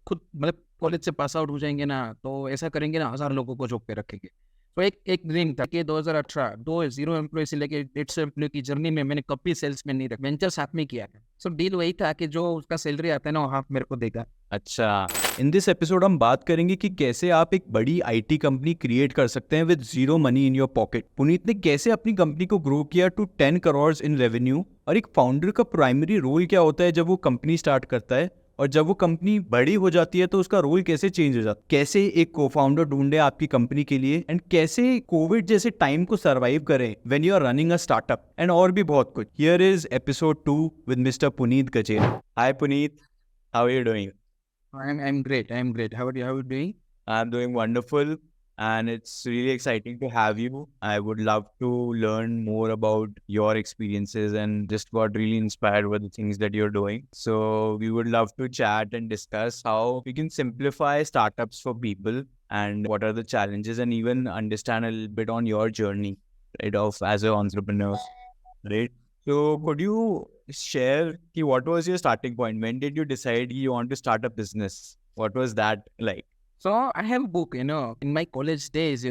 खुद मतलब कॉलेज से पास आउट हो जाएंगे ना, तो ऐसा करेंगे ना, 1000 लोगों को जॉब पे रखेंगे। तो एक ड्रीम था कि 2018 दो 0 एम्प्लॉय से लेके 150 एम्प्लॉय की जर्नी में मैंने कभी सेल्स में नहीं रखा, वेंचर साथ में किया है। सो डील वही था कि जो उसका सैलरी आता है ना, वो हाफ मेरे को देगा। अच्छा, इन दिस एपिसोड हम बात करेंगे कि कैसे आप एक बड़ी आईटी कंपनी क्रिएट कर सकते हैं with zero money in your pocket. Puneet ने कैसे अपनी कंपनी को ग्रो किया टू 10 करोड़ इन रेवेन्यू, और एक फाउंडर का प्राइमरी रोल क्या होता है जब वो कंपनी स्टार्ट करता है, और जब वो कंपनी बड़ी हो जाती है तो उसका रोल कैसे चेंज हो जाता है, कैसे एक को फाउंडर ढूंढे आपकी कंपनी के लिए, एंड कैसे कोविड जैसे टाइम को सर्वाइव करें when you are running a startup, and और भी बहुत कुछ। Here is episode 2 with mister Puneet Gajela. Hi Puneet, how are you doing? I'm great. I'm great. How are you doing? I'm doing wonderful, and it's really exciting to have you. I would love to learn more about your experiences and just got really inspired with the things that you're doing. So we would love to chat and discuss how we can simplify startups for people and what are the challenges, and even understand a little bit on your journey, right, of as an entrepreneur, right? So could you share what was your starting point? When did you decide you want to start a business? What was that like? So I have a book, in my college days,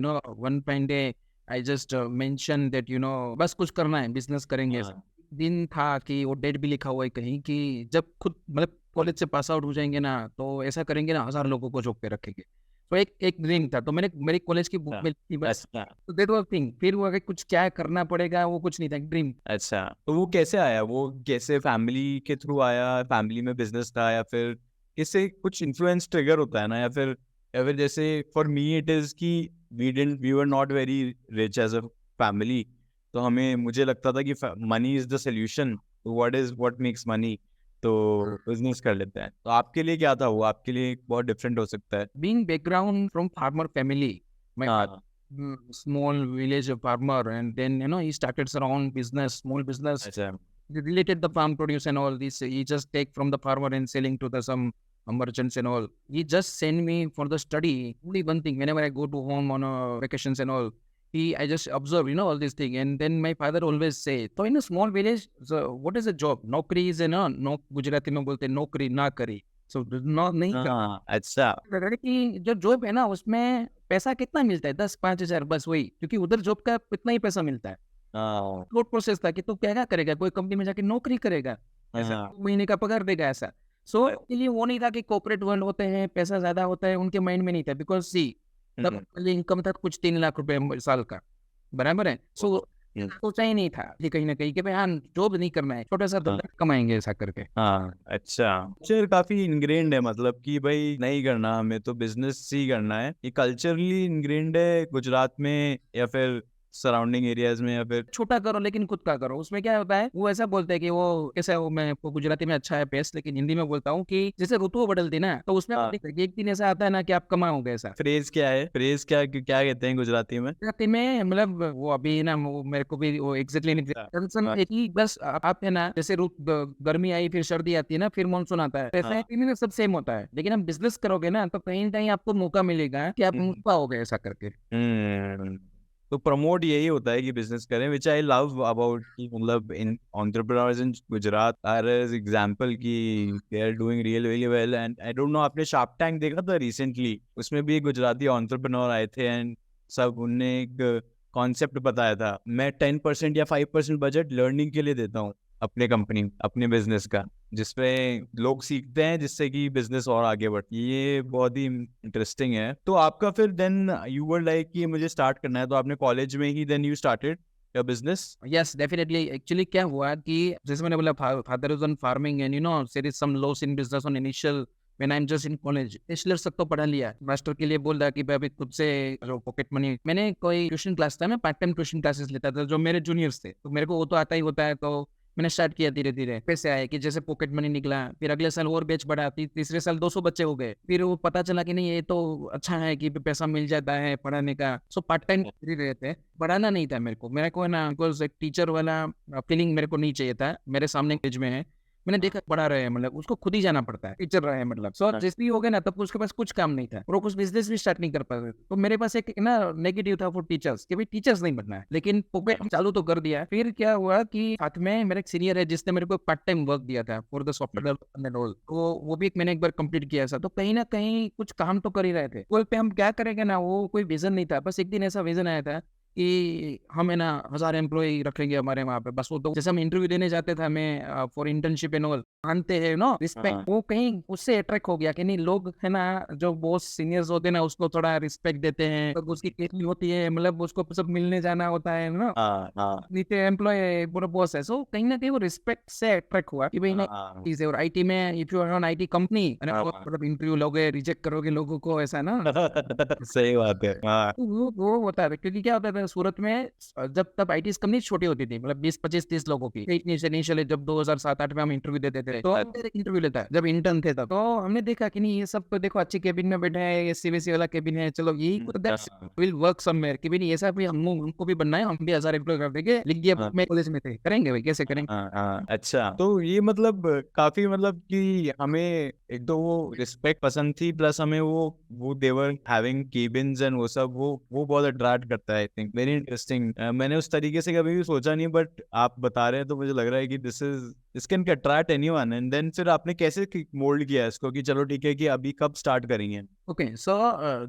one fine day, I just mentioned that, बस कुछ करना है, business करेंगे। हाँ, दिन था कि वो डेट भी लिखा हुआ है कहीं कि जब खुद मतलब कॉलेज से पास आउट हो जाएंगे ना, तो ऐसा करेंगे ना, 1000 लोगों को जॉब पे रखेंगे। तो एक ड्रीम था, तो मैंने मेरी कॉलेज की बुक में लिखी बस। अच्छा, तो दैट वाज थिंग, फिर वो आगे कुछ क्या करना पड़ेगा वो कुछ नहीं था, ड्रीम। अच्छा। तो वो कैसे आया? वो कैसे फैमिली के थ्रू आया? फैमिली में बिजनेस था, या फिर इससे कुछ इन्फ्लुएंस ट्रिगर होता है ना, या फिर जैसे फॉर मी इट इज कि we were not very rich as a family, तो मुझे लगता था कि मनी इज द सोल्यूशन, तो व्हाट मेक्स मनी, तो बिजनेस कर लेते हैं। तो आपके लिए क्या था? वो आपके लिए बहुत डिफरेंट हो सकता है। Being background from farmer family, my हाँ, small village farmer, and then he started his own business, small business अच्छा, related the farm produce and all this. He just take from the farmer and selling to the some merchants and all. He just send me for the study. Only one thing, whenever I go to home on vacations and all, I just observe, all these thing. And then my father always say, so in a small village, so what is a job? Naukri is no Gujarati में बोलते नौकरी ना करी. So no नहीं कर हाँ, अच्छा, लगा कि जो जॉब है ना उसमें पैसा कितना मिलता है, 10-5 हजार बस वही, क्योंकि उधर जॉब का इतना ही पैसा मिलता है। हाँ, थॉट प्रोसेस था कि तू क्या क्या करेगा, कोई कंपनी में जाके नौकरी करेगा, ऐसा हाँ, महीने का पगार देगा ऐसा। सो ये वो नहीं था कि कॉर्पोरेट वर्ल्ड होते हैं, पैसा ज्यादा होता है, उनके माइंड में नहीं था, बिकॉज सी तब इनकम था कुछ 3 लाख रुपए साल का, बराबर है। सो सोचा ही नहीं था कि कहीं ना कहीं कि भाई हाँ जॉब नहीं करना है, छोटा सा हाँ, धंधा कमाएंगे ऐसा करके। हाँ, अच्छा। कल्चर काफी इनग्रेन्ड है, मतलब कि भाई नहीं करना, हमें तो बिजनेस ही करना है। ये कल्चरली इनग्रेन्ड है गुजरात में, या फिर सराउंडिंग एरियाज में, या फिर? छोटा करो लेकिन खुद का करो। उसमें क्या होता है, वो ऐसा बोलते हैं कि वो कैसा, वो मैं आपको गुजराती में अच्छा है बेस्ट, लेकिन हिंदी में बोलता हूँ कि जैसे ऋतु बदलती ना, तो उसमें हाँ, एक दिन ऐसा आता है ना कि आप कमाओगे ऐसा। फ्रेज क्या है? फ्रेज क्या क्या कहते हैं गुजराती में? गुजराती में मतलब वो अभी ना वो मेरे को भी वो एग्जैक्टली नहीं हाँ, कंसर्न हाँ, है कि बस आप है ना, जैसे गर्मी आई फिर सर्दी आती है ना, फिर मानसून आता है, ऐसे हाँ, इनमें सब सेम होता है। लेकिन आप बिजनेस करोगे ना तो कहीं ना कहीं आपको मौका मिलेगा कि आप हम्म, पाओगे ऐसा करके। हम्म। तो प्रमोट यही होता है कि बिजनेस करें, विच आई लव अबाउट कि मतलब in entrepreneurs in Gujarat are as example कि they are doing really well. And I don't know, आपने शार्क टैंक देखा था रिसेंटली? उसमें भी एक गुजराती एंटरप्रेन्योर आए थे, एंड सब उनने एक कॉन्सेप्ट बताया था, मैं 10% या 5% बजट लर्निंग के लिए देता हूँ अपने कंपनी, अपने बिजनेस का, जिसपे लोग सीखते हैं, जिससे कि बिजनेस और आगे बढ़ती है। ये बहुत ही इंटरेस्टिंग है। तो आपका फिर देन यू वर लाइक कि मुझे स्टार्ट करना है, तो आपने कॉलेज में ही then you started your business? Yes definitely. Actually क्या हुआ कि जैसे मैंने बोला father is on farming and there is some loss in business on initial when I am just in college. Bachelor तक तो पढ़ा लिया, मास्टर के लिए बोल रहा कि भाई अभी खुद से जो पॉकेट मनी, मैंने कोई ट्यूशन क्लास था, मैं पार्ट टाइम ट्यूशन क्लासेस लेता था जो मेरे जूनियर्स थे, तो मेरे को वो तो आता ही होता है। तो मैंने स्टार्ट किया धीरे धीरे, पैसे आए कि जैसे पॉकेट मनी निकला, फिर अगले साल और बैच बढ़ा, तीसरे साल 200 बच्चे हो गए, फिर वो पता चला कि नहीं ये तो अच्छा है कि पैसा मिल जाता है पढ़ाने का। सो पार्ट टाइम रहे थे, पढ़ाना नहीं था मेरे को है ना, बिकॉज एक टीचर वाला फीलिंग मेरे को नहीं चाहिए था, मेरे सामने एज में है। मैंने देखा पढ़ा रहे हैं, मतलब उसको खुद ही जाना पड़ता है, टीचर रहे हैं, मतलब सो हाँ। जैसे भी हो गए ना, तब उसके पास कुछ काम नहीं था और वो कुछ बिजनेस भी स्टार्ट नहीं कर पाए। तो मेरे पास एक ना नेगेटिव था फॉर टीचर्स कि भाई टीचर्स नहीं बनना है, लेकिन पॉकेट चालू तो कर दिया। फिर क्या हुआ कि साथ में मेरा एक सीनियर है जिसने मेरे को पार्ट टाइम वर्क दिया था for the software development role, तो वो भी एक मैंने एक बार कंप्लीट किया था। तो कहीं ना कहीं कुछ काम तो कर ही रहे थे, गोल पे हम क्या करेंगे ना, वो कोई विजन नहीं था। बस एक दिन ऐसा विजन आया था कि हम है ना 1000 एम्प्लॉय रखेंगे हमारे वहाँ पे, बस वो तो जैसे हम इंटरव्यू देने जाते थे हमें फॉर इंटर्नशिप एंड ऑल, मानते हैं नो रिस्पेक्ट, हाँ। वो कहीं उससे अट्रैक्ट हो गया कि नहीं, लोग है ना जो बॉस सीनियर्स होते हैं ना उसको थोड़ा रिस्पेक्ट देते हैं, तो उसकी केटली होती है, मतलब उसको सब मिलने जाना होता है ना, हाँ। हाँ। नीचे एम्प्लॉय पूरा बॉस है। सो कहीं ना कहीं वो रिस्पेक्ट से अट्रैक्ट हुआ कि भाई नहीं हाँ। चीज है। और आईटी में if you are on IT company, हाँ। मतलब इंटरव्यू लोगे, रिजेक्ट करोगे लोगों को, ऐसा ना। सही बात है। हाँ। तो वो होता है, क्योंकि क्या होता था सूरत में जब तब आईटी कंपनी छोटी होती थी, मतलब 20 25 30 लोगों की इनिशियली, जब 2007 8 में हम इंटरव्यू देते थे, तो इंटरव्यू लेता है जब इंटर्न थे तब, तो हमने देखा कि नहीं ये सब तो देखो अच्छी केबिन में बैठे हैं, ये सीबीएसई वाला केबिन है, चलो यही विल वर्क समवेयर, कि भाई नहीं ऐसा भी हमको भी बनना है, हम भी 1000 एम्प्लॉय कर देंगे, लिख दिया हाँ। में कॉलेज में थे, करेंगे भाई, कैसे करेंगे। हाँ। हाँ। अच्छा, तो ये मतलब काफी मतलब कि हमें एक तो वो रिस्पेक्ट पसंद थी, प्लस हमें वो देवर हैविंग केबिन्स एंड वो सब, वो बहुत अट्रैक्ट करता है। I think very interesting. मैंने उस तरीके से कभी भी सोचा नहीं, बट आप बता रहे हैं तो मुझे लग रहा है कि this can attract anyone. And then फिर आपने कैसे मोल्ड किया इसको कि चलो ठीक है कि अभी कब स्टार्ट करेंगे? Okay, so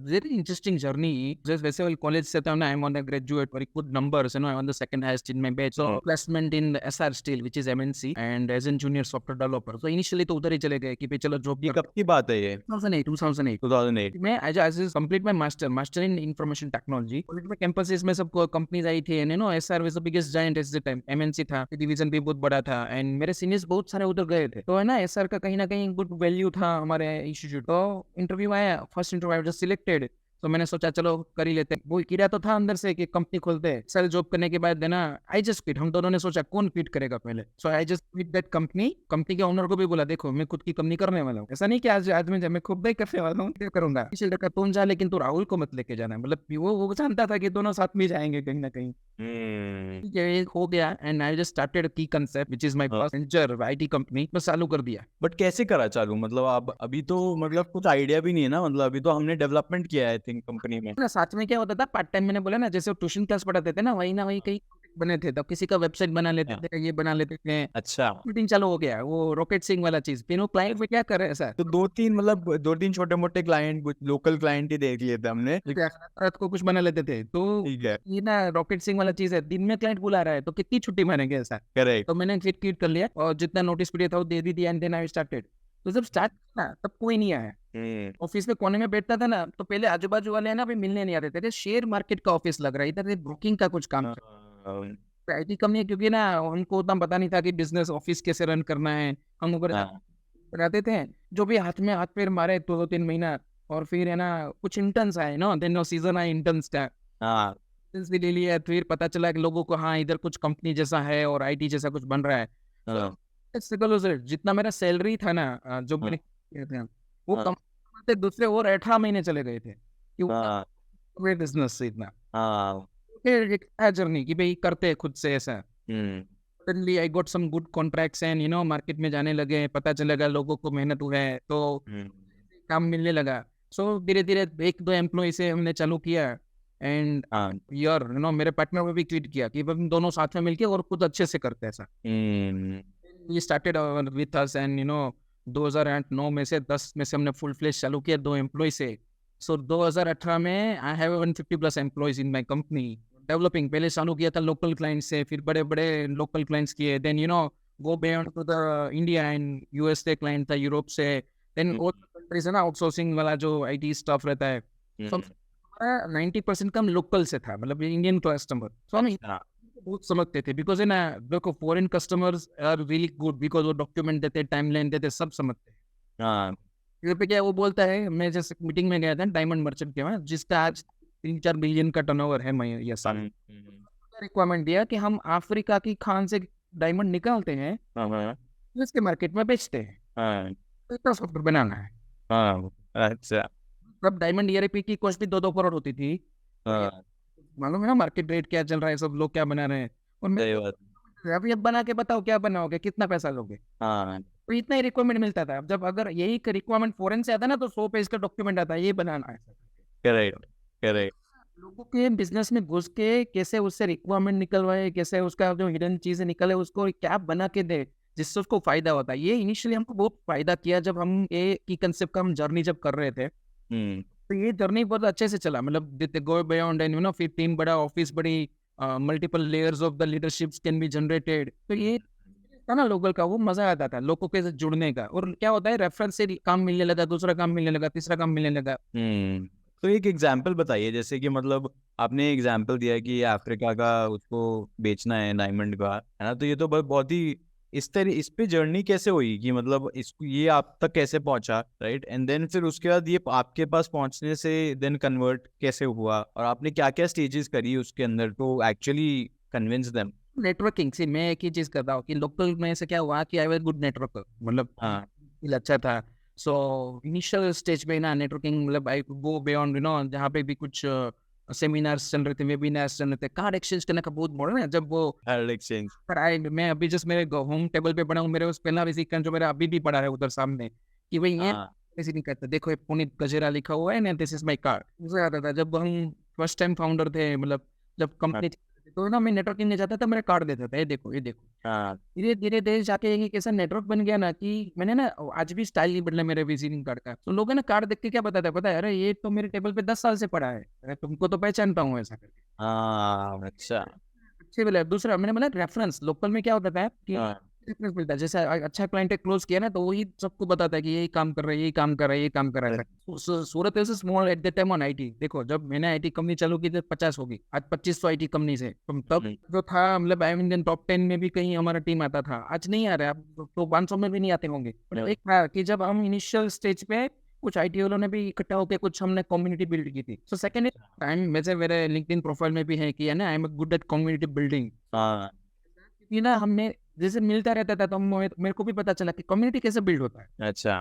very interesting journey. Just वैसे वाले college से था ना, I'm on a graduate, very good numbers, you know, I'm on the second highest in my batch. So placement in SR Steel, which is MNC, and as a junior software developer. So initially तो उधर ही चले गए कि भाई चलो job ये कब की बात है ये? 2008 2008? मैं as complete my master in information technology. College में कैंपसेस में सब कंपनीज आई थी, you know SR was the biggest giant at the time, MNC था, डिवीजन भी बहुत बड़ा था, एंड मेरे सीनियर्स बहुत सारे उधर गए थे, तो है ना SR का कहीं ना कहीं गुड वैल्यू था हमारे इंस्टीट्यूट। तो इंटरव्यू आया, फर्स्ट इंटरव्यू जस्ट सिलेक्टेड, तो मैंने सोचा चलो कर ही लेते हैं। वो कीड़ा तो था अंदर से कि कंपनी खोलते हैं। साल जॉब करने के बाद देना आई जस्ट क्विट, हम दोनों ने सोचा कौन क्विट करेगा पहले, so I just quit that company. Company के ओनर को भी बोला देखो मैं खुद की कंपनी करने वाला हूँ, ऐसा नहीं कि आज मैं खुद ही करने वाला हूँ, क्या करूंगा, इसी लड़का तुम जा लेकिन तू राहुल को मत लेके जाना, मतलब वो जानता था कि दोनों साथ में जाएंगे कहीं ना कहीं। हम्म। ये हो गया एंड आई जस्ट स्टार्टेड की concept which is my first venture IT company, बस चालू कर दिया। बट कैसे करा चालू? मतलब आप अभी तो मतलब कुछ आइडिया भी नहीं है ना, मतलब अभी तो हमने डेवलपमेंट किया है आई थिंक कंपनी में। ना साथ में क्या होता था, पार्ट टाइम मैंने बोला ना, जैसे ट्यूशन क्लास पढ़ाते थे ना वही कहीं बने थे, तो किसी का वेबसाइट बना लेते हाँ। थे, ये बना लेते थे, अच्छा, मीटिंग चालू हो गया, वो रॉकेट सिंह वाला चीज, फिर वो क्लाइंट में क्या कर रहे हैं सर, तो दो तीन छोटे मोटे क्लाइंट, कुछ लोकल क्लाइंट ही देख लिए थे हमने। रात को कुछ बना लेते थे। तो ठीक है। ये ना रॉकेट सिंह वाला चीज है, दिन में क्लाइंट बुला रहा है तो कितनी छुट्टी मारेंगे ऐसा। करेक्ट। तो मैंने फिर क्विट कर लिया और जितना नोटिस पीरियड था वो दे दी थी, एंड देन आई स्टार्टेड। तो जब स्टार्ट ना तब कोई नहीं आया, ऑफिस में कोने में बैठता था ना, तो पहले आजू बाजू वाले है ना, अभी मिलने नहीं आते थे, शेयर मार्केट का ऑफिस लग रहा है इधर, ब्रोकिंग का कुछ काम, आईटी कंपनी है, क्योंकि ना हमको उतना पता नहीं था कि बिजनेस ऑफिस कैसे रन करना है। हम ऊपर बनाते थे, जो भी हाथ पैर मारे 2 2 3 महीना, और फिर है ना कुछ इंटर्न्स आए ना, देन सीजन आए इंटर्न्स का, हाँ। इंटर्न्स भी ले लिया, फिर पता चला कि लोगों को हाँ इधर कुछ कंपनी जैसा है और आईटी जैसा कुछ बन रहा है। जितना मेरा सैलरी था ना, जो मैंने किया था, वो कम से दूसरे और 18 महीने चले गए थे कि वो बिजनेस से इतना। फिर एक जर्नी कि भाई करते हैं खुद से ऐसा। Suddenly I got some good contracts and you know market में जाने लगे, पता चलेगा लोगों को मेहनत हुआ है तो काम मिलने लगा। सो धीरे धीरे 1 2 एम्प्लॉय से हमने चालू किया, एंड यार यू नो मेरे पार्टनर में भी ट्वीट किया कि हम दोनों साथ में मिलके और कुछ अच्छे से करते हैं ऐसा। We started with us and you know 2009 में से 10 में से हमने फुल फ्लेश चालू किया 2 एम्प्लॉय से। सो 2018 में I have 150+ employees in my company. Developing पहले चालू किया था लोकल क्लाइंट से, फिर बड़े बड़े लोकल क्लाइंट्स किए, then you know go beyond to the India and USA client था यूरोप से, देन और कंट्रीज है ना आउटसोर्सिंग वाला जो आईटी स्टाफ रहता है, सब 90% कम लोकल से था, मतलब इंडियन कस्टमर। सो हम बहुत समझते थे, बिकॉज है ना देखो foreign customers are really good, because वो डॉक्यूमेंट देते, टाइमलाइन देते, सब समझते हैं। इधर पे क्या वो बोलता है, मैं जैसे मीटिंग में गया था डायमंड मर्चेंट के वहाँ, जिसका आज 3 4 बिलियन का टर्नओवर है ये साल, रिक्वायरमेंट दिया कि हम अफ्रीका की खान से डायमंड निकालते हैं, इसके मार्केट में बेचते हैं, इतना सॉफ्टवेयर बनाना है। अच्छा। तब डायमंड ईआरपी की कॉस्ट भी 2 2 करोड़ होती थी, मालूम है ना मार्केट रेट क्या चल रहा है, सब लोग क्या बना रहे हैं, और मैं अभी अब बना के बताओ क्या बनाओगे, कितना पैसा लोगे? हाँ तो इतना ही रिक्वायरमेंट मिलता था। अब जब अगर यही रिक्वायरमेंट फॉरेन से आता ना तो 100 पेज का डॉक्यूमेंट आता है, ये बनाना है। करेक्ट करेक्ट लोगों के बिजनेस में घुस के कैसे उससे रिक्वायरमेंट निकलवाए, कैसे उसका जो हिडन चीजें निकले उसको क्या बना के दे जिससे उसको फायदा होता है। ये इनिशियली हमको बहुत फायदा किया जब हम ये की कंसेप्ट का हम जर्नी जब कर रहे थे। तो ये जर्नी बहुत अच्छे से चला, मतलब गो बियॉन्ड एंड फिर टीम बड़ा, ऑफिस बड़ी, multiple layers of the leaderships can be generated. तो ये था ना लोकल का, वो मजा आता था लोगों के साथ जुड़ने का। और क्या होता है, रेफरेंस से काम मिलने लगा, दूसरा काम मिलने लगा, तीसरा काम मिलने लगा। तो एक एग्जाम्पल बताइए, जैसे कि मतलब आपने एग्जाम्पल दिया कि अफ्रीका का उसको बेचना है डायमंड का, है ना? तो ये तो बहुत ही इस पे जर्नी कैसे हुई कि मतलब इसको ये आप तक कैसे पहुंचा, राइट? एंड देन फिर उसके बाद ये आपके पास पहुंचने से देन कन्वर्ट कैसे हुआ, और आपने क्या क्या स्टेजेस करी उसके अंदर to actually convince them? Networking से मैं एक ही चीज करता हूँ कि लोकल में से क्या हुआ कि आई वाज गुड नेटवर्कर, मतलब हाँ फील अच्छा था। सो इनिशियल स्टेज पे ना नेटवर्किंग, मतलब आई गो बियॉन्ड जहाँ पे भी कुछ सेमिनार्स चल रहे थे, वेबिनार्स चल रहे थे, कार्ड एक्सचेंज करने का बहुत बड़ा ना। जब वो हर एक्सचेंज। पर आई, मैं अभी जस्ट मेरे होम टेबल पे पड़ा हूँ, मेरे उस पहला बेसिक जो मेरा अभी भी पड़ा है उधर सामने, कि भाई ये हाँ ऐसे नहीं करता, देखो ये पुनीत गजेरा लिखा हुआ है ना, दिस इज माई कार्ड। मुझे आता था जब हम फर्स्ट टाइम फाउंडर थे, मतलब जब कंपनी, तो ना मैं नेटवर्किंग में जाता था, मेरा कार्ड देता था, ये देखो ये देखो। हाँ धीरे धीरे धीरे जाके एक ऐसा नेटवर्क बन गया ना कि मैंने ना आज भी स्टाइल नहीं बदला मेरे विजिटिंग कार्ड का। तो लोगों ने कार्ड देख के क्या बताता है, पता है, अरे ये तो मेरे टेबल पे 10 साल से पड़ा है, अरे तुमको तो पहचानता हूँ ऐसा करके। हाँ अच्छा। अच्छे बोला। दूसरा मैंने बोला रेफरेंस, लोकल में क्या होता है कि हाँ रेफरेंस मिलता है। जैसे अच्छा क्लाइंट क्लोज किया ना तो वही सबको बताता है कि यही काम कर रहा है, यही काम कर रहा है, यही काम कर रहा है। सूरत ऐसे small at the time on IT. देखो जब मैंने आईटी कंपनी चालू की थी 50 होगी, आज 2500 आईटी कंपनी से। तब जो था, मतलब आई मीन टॉप 10 में भी कहीं हमारा टीम आता था, आज नहीं आ रहा है। अब तो 500 में भी नहीं आते होंगे। पर एक था कि जब हम इनिशियल स्टेज पे कुछ आईटी वालों ने भी इकट्ठा होकर कुछ हमने कम्युनिटी बिल्ड की थी। सो सेकंड टाइम वैसे मेरे लिंक्डइन प्रोफाइल में भी है कि है ना, आई am good at community building. हाँ क्योंकि ना हमने जैसे मिलता रहता था तो मेरे को भी पता चला कि कम्युनिटी कैसे बिल्ड होता है, अच्छा।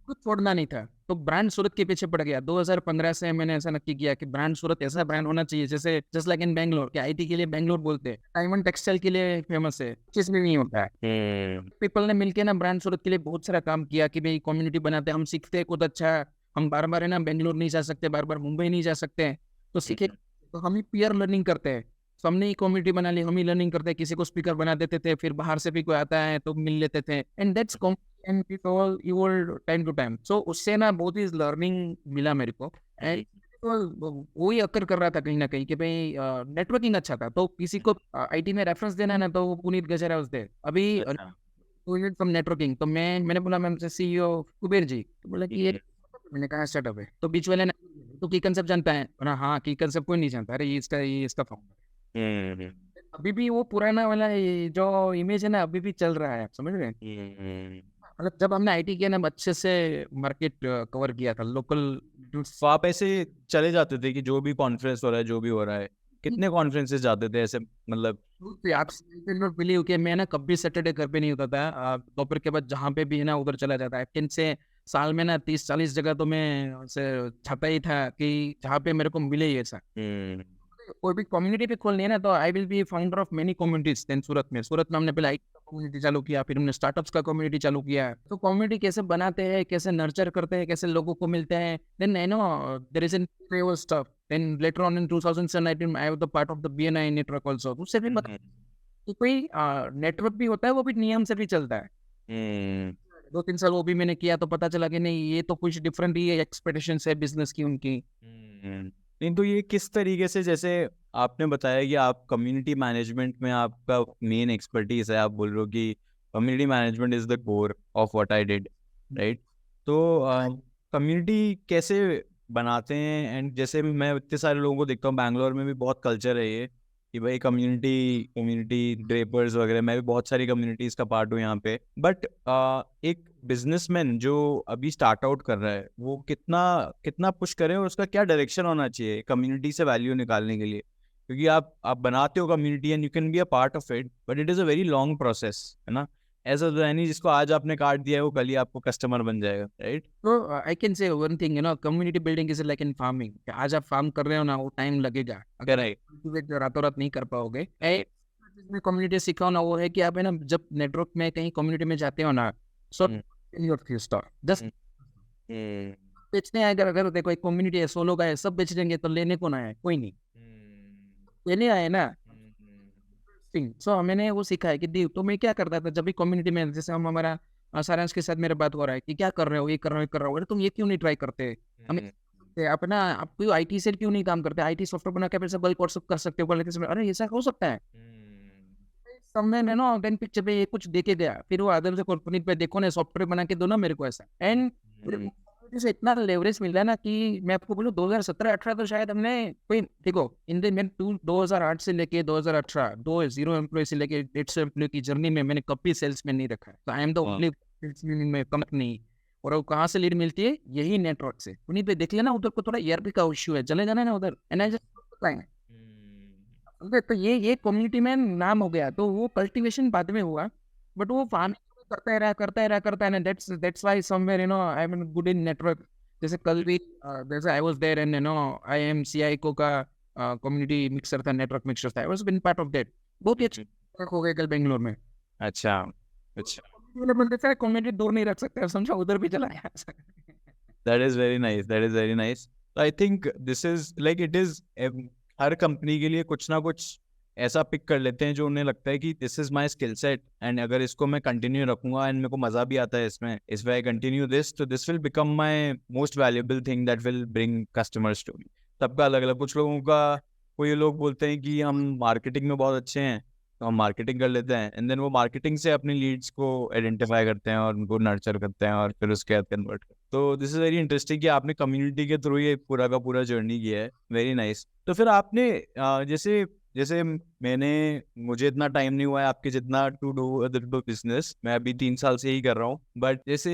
कुछ छोड़ना नहीं था। तो ब्रांड सूरत के पीछे पड़ गया। 2015 से मैंने ऐसा नक्की किया कि ब्रांड सूरत ऐसा ब्रांड होना चाहिए जैसे जस्ट लाइक इन बैंगलोर, कि आईटी के लिए बैंगलोर बोलते हैं, डायमंड टेक्सटाइल के लिए फेमस है, चीज भी नहीं होता है। पीपल ने मिलके ना ब्रांड सूरत के लिए बहुत सारा काम किया कि भाई कम्युनिटी बनाते, हम सीखते हैं कुछ अच्छा। हम बार बार है ना बेंगलोर नहीं जा सकते, बार बार मुंबई नहीं जा सकते हैं, तो सीखे तो हम ही पीयर लर्निंग करते हैं। तो हमने ही कम्युनिटी बना ली, हम ही लर्निंग करते हैं, किसी को स्पीकर बना देते थे, फिर बाहर से भी कोई आता है तो मिल लेते थे। And that's and it all evolve time to time. So उससे ना बहुत ही लर्निंग मिला मेरे को। एंड तो वही अकर कर रहा था कहीं ना कहीं कि भाई नेटवर्किंग अच्छा था। तो किसी को आईटी में रेफरेंस देना है ना, तो वो पुनीत गजेरा उस दे अभी सम नेटवर्किंग। तो मैंने बोला मैम से सीईओ कुबेर जी, तो बोला कि ये, मैंने कहा स्टार्टअप है। तो बीच वाले ने, तो की कंसेप्ट जानता है? बोला हाँ, की कंसेप्ट कोई नहीं जानता, अरे ये इसका फाउंडर। अभी भी वो पुराना वाला जो इमेज है ना, अभी भी चल रहा है, आप समझ रहे हैं? मतलब जब हमने आईटी किया ना, अच्छे से मार्केट कवर किया था, लोकल। तो आप ऐसे चले जाते थे कि जो भी कॉन्फ्रेंस हो रहा है, जो भी हो रहा है, कितने कॉन्फ्रेंसेस जाते थे ऐसे मतलब? आप बिलीव कि मैं ना कभी सैटरडे घर पे नहीं होता था। दोपहर के बाद जहाँ पे भी है ना उधर चला जाता है। किन से साल में ना 30-40 जगह तो मैं से छाता ही था कि जहाँ पे मेरे को मिले ही ऐसा। कोई भी कम्युनिटी पे खोलनी है ना, तो I will be founder of many communities. Then Surat में हमने पहले आईटी कम्युनिटी चालू किया, फिर हमने स्टार्टअप्स का कम्युनिटी चालू किया। तो कम्युनिटी कैसे बनाते हैं, कैसे नर्चर करते हैं, कैसे लोगों को मिलते हैं, then I know there is an stuff. Then later on in 2019 I was the part of the BNI network also. उससे भी कि कोई नेटवर्क भी होता है, वो भी नियम से भी चलता है। 2-3 साल वो भी मैंने किया तो पता चला कि नहीं, ये तो कुछ डिफरेंट ही एक्सपेक्टेशंस है बिजनेस की उनकी। नहीं, तो ये किस तरीके से, जैसे आपने बताया कि आप कम्युनिटी मैनेजमेंट में आपका मेन एक्सपर्टीज है, आप बोल रहे हो कि community management is the core of what I did, right? तो कम्युनिटी कैसे बनाते हैं? एंड जैसे मैं इतने सारे लोगों को देखता हूँ, बैंगलोर में भी बहुत कल्चर है ये कि भाई कम्युनिटी कम्युनिटी ड्रेपर्स वगैरह, मैं भी बहुत सारी कम्युनिटीज का पार्ट हूँ यहाँ पे। बट एक बिजनेसमैन जो अभी स्टार्ट आउट कर रहा है, वो कितना कितना पुश करे और उसका क्या डायरेक्शन होना चाहिए कम्युनिटी से वैल्यू निकालने के लिए? क्योंकि आप बनाते हो community and you can be a part of it, but it is a very long process, है ना? ऐसा तो है नहीं जिसको आज आपने कार्ड दिया है वो कल ही आपको कस्टमर बन जाएगा, राइट? तो I can say one thing, community building is like in farming. आज आप फार्म कर रहे हो ना, वो टाइम लगेगा, अगर करेक्ट। cultivate रातों रात नहीं कर पाओगे। मैं कम्युनिटी सीखा हूँ ना, वो है कि आप है ना, जब नेटवर्क में कहीं कम्युनिटी में जाते हो ना, सो योर स्टॉक जस्ट बेचने आए। अगर अगर देखो एक कम्युनिटी है, 100 लोग आए, सब बेच देंगे तो लेने कौन आया है? कोई नहीं। लेने आए ना। सो मैंने वो सीखा है कि दी तो मैं क्या करता था जब भी कम्युनिटी में, जैसे हम हमारा सारांश के साथ मेरा बात हो रहा है कि क्या कर रहे हो, ये कर रहे हो, ये कर रहे हो, अरे तुम ये क्यों नहीं ट्राई करते? हम अपना आप कोई आईटी सेल क्यों नहीं काम करते? आईटी सॉफ्टवेयर बना के फिर से बल्क और सब कर सकते हो, बल्कि इसमें अरे ऐसा हो सकता है। समय में ना देन पिक्चर पे ये कुछ देखे गया, फिर वो आदम से कंपनी पे देखो ना, सॉफ्टवेयर बना के दो ना मेरे को ऐसा। एंड से इतना लेवरेज मिल रहा है ना कि मैं आपको बोलूं 2017-18 तो शायद हमने कोई देखो इंडियन में 2008 से लेके 2018 0 एम्प्लॉय से लेके 150 एम्प्लॉय की जर्नी में मैंने कभी सेल्समैन नहीं रखा है। तो I am the only salesman में कंपनी। और वो कहाँ से लीड मिलती है? यही नेटवर्क से। उन्हीं पे देख लेना, उधर को थोड़ा ईआरपी का इश्यू है, चले जाना ना उधर एंड आई जस्ट समझे? तो ये कम्युनिटी में नाम हो गया, तो वो कल्टीवेशन बाद में हुआ, बट वो फार्मिंग करता है ना। That's why somewhere I am good in network. जैसे कल भी जैसे I was there and I am CI को का कम्युनिटी मिक्सर था, नेटवर्क मिक्सर था, I was been part of that. बहुत ही अच्छा network हो गया कल बेंगलोर में। अच्छा अच्छा वाले बंदे से कम्युनिटी दूर नहीं रख सकते, समझो, उधर भी चला गया। That is very nice. That is very nice. I think this is like it is her company के लिए कुछ ना कुछ ऐसा पिक कर लेते हैं जो उन्हें लगता है कि this is my skill set, and अगर इसको मैं कंटिन्यू रखूंगा एंड मेरे को मजा भी आता है इसमें, इफ आई कंटिन्यू दिस तो this will become my most valuable thing that will bring customers to me. सबका अलग अलग, कुछ लोगों का, कोई लोग बोलते हैं कि हम मार्केटिंग में बहुत अच्छे हैं तो हम मार्केटिंग कर लेते हैं, एंड देन वो मार्केटिंग से अपनी लीड्स को आइडेंटिफाई करते हैं और उनको नर्चर करते हैं और फिर उसके बाद कन्वर्ट करते हैं। तो दिस इज वेरी इंटरेस्टिंग कि आपने कम्युनिटी के थ्रू ये पूरा का पूरा जर्नी किया है। Very nice. तो फिर आपने जैसे जैसे मुझे इतना टाइम नहीं हुआ है आपके जितना टू डू बिजनेस, मैं अभी 3 साल से ही कर रहा हूँ, बट जैसे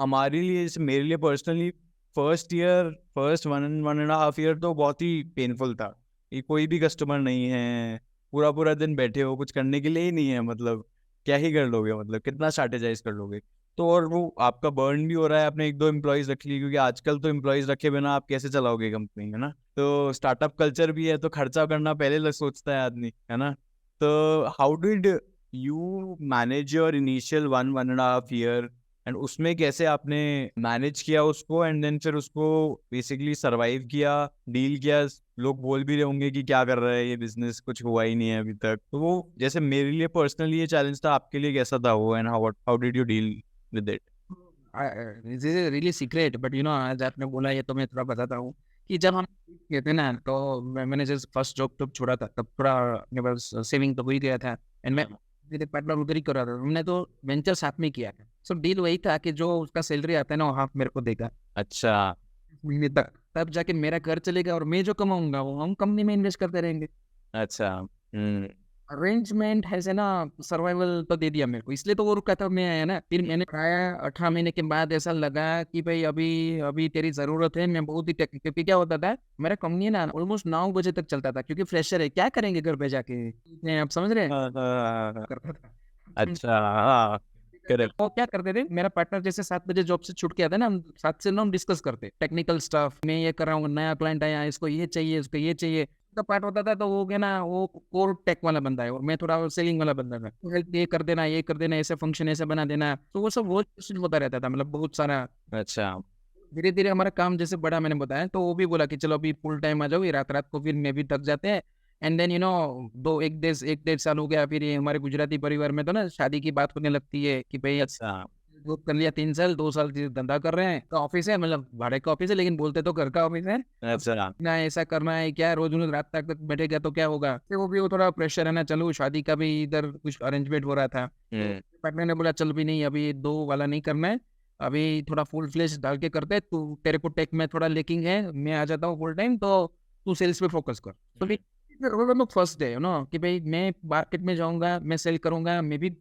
हमारे लिए, जैसे मेरे लिए पर्सनली फर्स्ट 1.5 ईयर तो बहुत ही पेनफुल था कि कोई भी कस्टमर नहीं है, पूरा पूरा दिन बैठे हो, कुछ करने के लिए ही नहीं है, मतलब क्या ही कर लोगे, मतलब कितना स्ट्रैटेजाइज कर लोगे। तो और वो आपका बर्न भी हो रहा है, आपने 1-2 एम्प्लॉयज रख ली, क्योंकि आजकल तो एम्प्लॉयज रखे बिना आप कैसे चलाओगे कंपनी, है ना। तो स्टार्टअप कल्चर भी है, तो खर्चा करना पहले सोचता है आदमी, है ना। तो how did you manage your initial 1.5 year, and उसमें कैसे आपने मैनेज किया उसको, एंड देन फिर उसको बेसिकली सरवाइव किया, डील किया। लोग बोल भी रहे होंगे कि क्या कर रहा है ये बिजनेस, कुछ हुआ ही नहीं है अभी तक। तो वो जैसे मेरे लिए पर्सनली ये चैलेंज था, आपके लिए कैसा था वो, and how did you deal with it? This is really secret, but आज आपने बोला ये तो मैं थोड़ा बताता हूँ कि जब हम कहते ना, तो मैंने जैसे फर्स्ट जॉब जब छोड़ा था तब थोड़ा मेरे पास सेविंग तो हो ही गया था, एंड मैं मेरे पार्टनर उधर ही कर रहा था, हमने तो वेंचर साथ में किया था। सो डील वही था कि जो उसका सैलरी आता है ना, वो हाफ मेरे को देगा अच्छा महीने तक, तब जाके मेरा घर चलेगा, और मैं जो कमाऊंगा वो हम कंपनी में इन्वेस्ट करते रहेंगे। अच्छा अरेंजमेंट है ना, सर्वाइवल तो दे दिया मेरे को, इसलिए तो वो रुका था, मैं आया ना। फिर मैंने खाया 18 महीने के बाद ऐसा लगा कि भाई अभी अभी तेरी जरूरत है। मैं बहुत ही क्योंकि क्या होता था, मेरा कंपनी ना ऑलमोस्ट 9 बजे तक चलता था, क्योंकि फ्रेशर है, क्या करेंगे घर पे जाके, आप समझ रहे हैं, करता था। अच्छा हाँ करेक्ट। वो क्या करते थे, मेरा पार्टनर जैसे 7 बजे जॉब से छूट के आता है ना, हम 7 से 9 हम डिस्कस करते टेक्निकल स्टफ, मैं ये कर रहा हूँ, नया क्लाइंट आया, इसको ये चाहिए, इसको ये चाहिए का पार्ट होता था। तो वो क्या ना, वो कोर टेक वाला बंदा है और मैं थोड़ा सेलिंग वाला बंदा था। ये कर देना, ये कर देना, ऐसे फंक्शन ऐसे बना देना, तो वो सब वो होता रहता था, मतलब बहुत सारा। अच्छा धीरे धीरे हमारा काम जैसे बड़ा, मैंने बताया, तो वो भी बोला कि चलो अभी फुल टाइम आ जाओ, ये रात रात को फिर मैं भी थक जाते हैं। एंड देन एक 1.5 साल हो गया, फिर ये हमारे गुजराती परिवार में तो ना शादी की बात होने लगती है कि भाई अच्छा वो कर लिया 3 साल, 2 साल धंधा कर रहे हैं, तो ऑफिस है, मतलब भाड़े का ऑफिस है, लेकिन बोलते तो घर का ऑफिस है। अच्छा ना ऐसा करना है क्या, रोज रोज रात तक बैठेगा तो क्या होगा, फिर वो थोड़ा प्रेशर है ना। चलो शादी का भी इधर कुछ अरेंजमेंट हो रहा था, पार्टनर ने बोला चल भी नहीं, अभी 2 वाला नहीं करना है, अभी थोड़ा फुल फ्लेश डाल के करते हैं, तू तेरे को टेक में थोड़ा लेकिंग है, मैं आ जाता हूँ फुल टाइम, तो तू सेल्स पे फोकस कर। तो भी फर्स्ट डे कि भाई मैं मार्केट में जाऊंगा, मैं सेल करूंगा, मैं भी